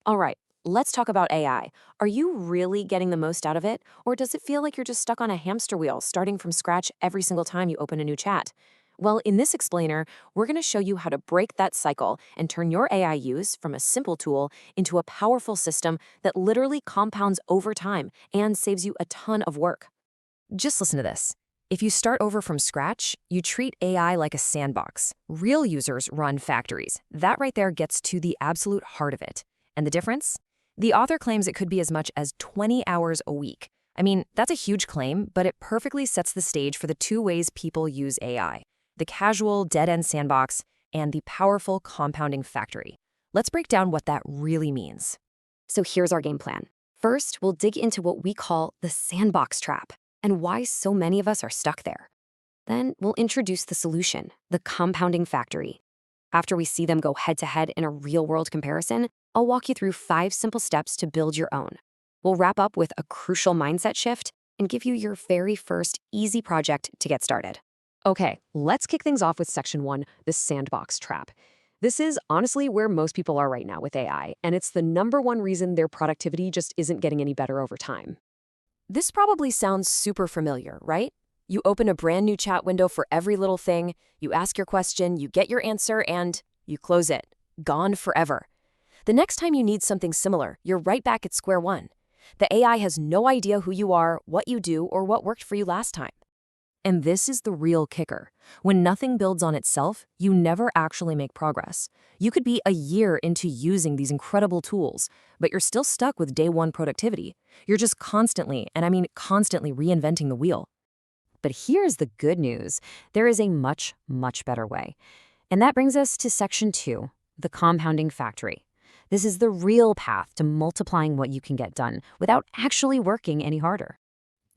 All right, let's talk about AI. Are you really getting the most out of it? Or does it feel like you're just stuck on a hamster wheel, starting from scratch every single time you open a new chat? Well, in this explainer, we're going to show you how to break that cycle and turn your AI use from a simple tool into a powerful system that literally compounds over time and saves you a ton of work. Just listen to this. If you start over from scratch, you treat AI like a sandbox. Real users run factories. That right there gets to the absolute heart of it. And the difference? The author claims it could be as much as 20 hours a week. I mean, that's a huge claim, but it perfectly sets the stage for the two ways people use AI: the casual, dead-end sandbox and the powerful compounding factory. Let's break down what that really means. So here's our game plan. First, we'll dig into what we call the sandbox trap and why so many of us are stuck there. Then we'll introduce the solution, the compounding factory. After we see them go head-to-head in a real-world comparison, I'll walk you through 5 simple steps to build your own. We'll wrap up with a crucial mindset shift and give you your very first easy project to get started. Okay, let's kick things off with section 1, the sandbox trap. This is honestly where most people are right now with AI, and it's the #1 reason their productivity just isn't getting any better over time. This probably sounds super familiar, right? You open a brand new chat window for every little thing, you ask your question, you get your answer, and you close it. Gone forever. The next time you need something similar, you're right back at square one. The AI has no idea who you are, what you do, or what worked for you last time. And this is the real kicker. When nothing builds on itself, you never actually make progress. You could be a year into using these incredible tools, but you're still stuck with day one productivity. You're just constantly, and I mean constantly, reinventing the wheel. But here's the good news. There is a much, much better way. And that brings us to section 2, the compounding factory. This is the real path to multiplying what you can get done without actually working any harder.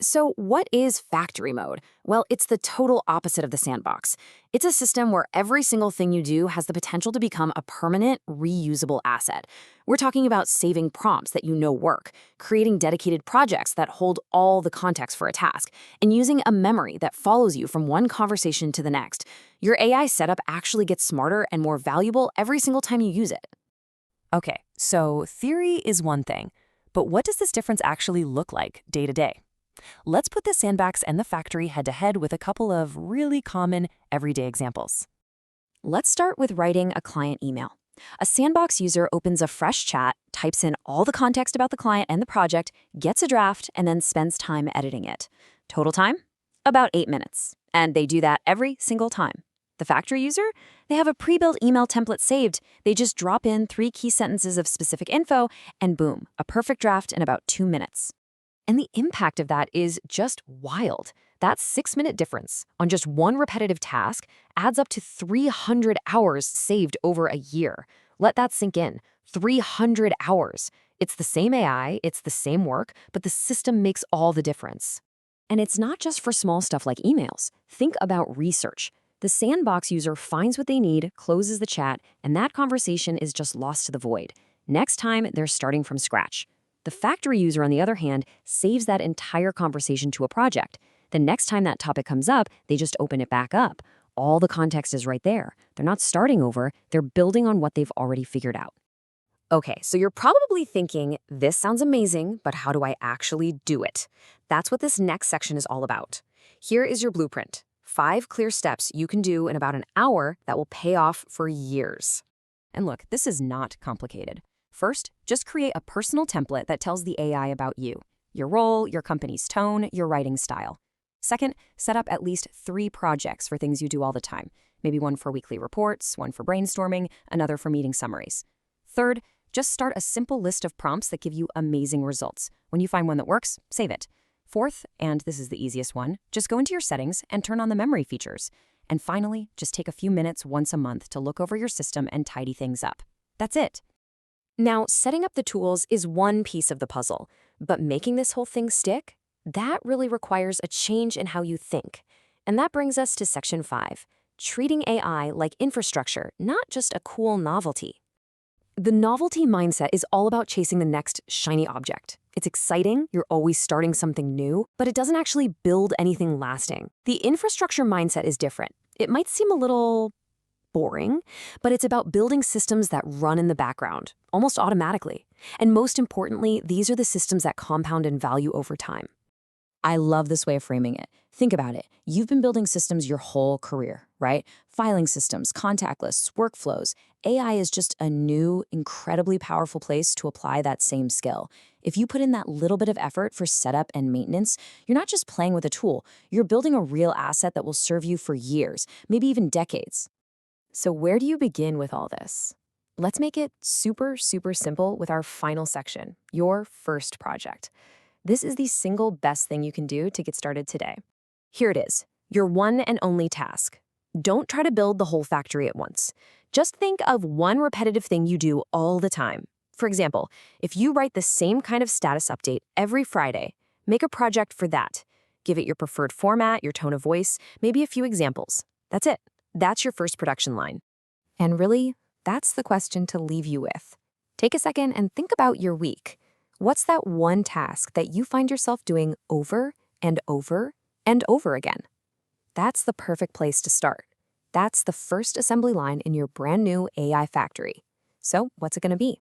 So what is factory mode? Well, it's the total opposite of the sandbox. It's a system where every single thing you do has the potential to become a permanent, reusable asset. We're talking about saving prompts that you know work, creating dedicated projects that hold all the context for a task, and using a memory that follows you from one conversation to the next. Your AI setup actually gets smarter and more valuable every single time you use it. Okay, so theory is one thing, but what does this difference actually look like day to day? Let's put the sandbox and the factory head-to-head with a couple of really common, everyday examples. Let's start with writing a client email. A sandbox user opens a fresh chat, types in all the context about the client and the project, gets a draft, and then spends time editing it. Total time? About 8 minutes. And they do that every single time. The factory user? They have a pre-built email template saved. They just drop in 3 key sentences of specific info, and boom, a perfect draft in about 2 minutes. And the impact of that is just wild. That 6-minute difference on just one repetitive task adds up to 300 hours saved over a year. Let that sink in. 300 hours. It's the same AI, it's the same work, but the system makes all the difference. And it's not just for small stuff like emails. Think about research. The sandbox user finds what they need, closes the chat, and that conversation is just lost to the void. Next time, they're starting from scratch. The factory user, on the other hand, saves that entire conversation to a project. The next time that topic comes up, they just open it back up. All the context is right there. They're not starting over, they're building on what they've already figured out. Okay, so you're probably thinking, this sounds amazing, but how do I actually do it? That's what this next section is all about. Here is your blueprint. 5 clear steps you can do in about an hour that will pay off for years. And look, this is not complicated. First, just create a personal template that tells the AI about you, your role, your company's tone, your writing style. Second, set up at least 3 projects for things you do all the time. Maybe one for weekly reports, one for brainstorming, another for meeting summaries. Third, just start a simple list of prompts that give you amazing results. When you find one that works, save it. Fourth, and this is the easiest one, just go into your settings and turn on the memory features. And finally, just take a few minutes once a month to look over your system and tidy things up. That's it. Now, setting up the tools is one piece of the puzzle, but making this whole thing stick, that really requires a change in how you think. And that brings us to section 5, treating AI like infrastructure, not just a cool novelty. The novelty mindset is all about chasing the next shiny object. It's exciting, you're always starting something new, but it doesn't actually build anything lasting. The infrastructure mindset is different. It might seem a little boring, but it's about building systems that run in the background, almost automatically. And most importantly, these are the systems that compound in value over time. I love this way of framing it. Think about it. You've been building systems your whole career, right? Filing systems, contact lists, workflows. AI is just a new, incredibly powerful place to apply that same skill. If you put in that little bit of effort for setup and maintenance, you're not just playing with a tool, you're building a real asset that will serve you for years, maybe even decades. So where do you begin with all this? Let's make it super, super simple with our final section, your first project. This is the single best thing you can do to get started today. Here it is, your one and only task. Don't try to build the whole factory at once. Just think of one repetitive thing you do all the time. For example, if you write the same kind of status update every Friday, make a project for that. Give it your preferred format, your tone of voice, maybe a few examples. That's it. That's your first production line. And really, that's the question to leave you with. Take a second and think about your week. What's that one task that you find yourself doing over and over and over again? That's the perfect place to start. That's the first assembly line in your brand new AI factory. So what's it going to be?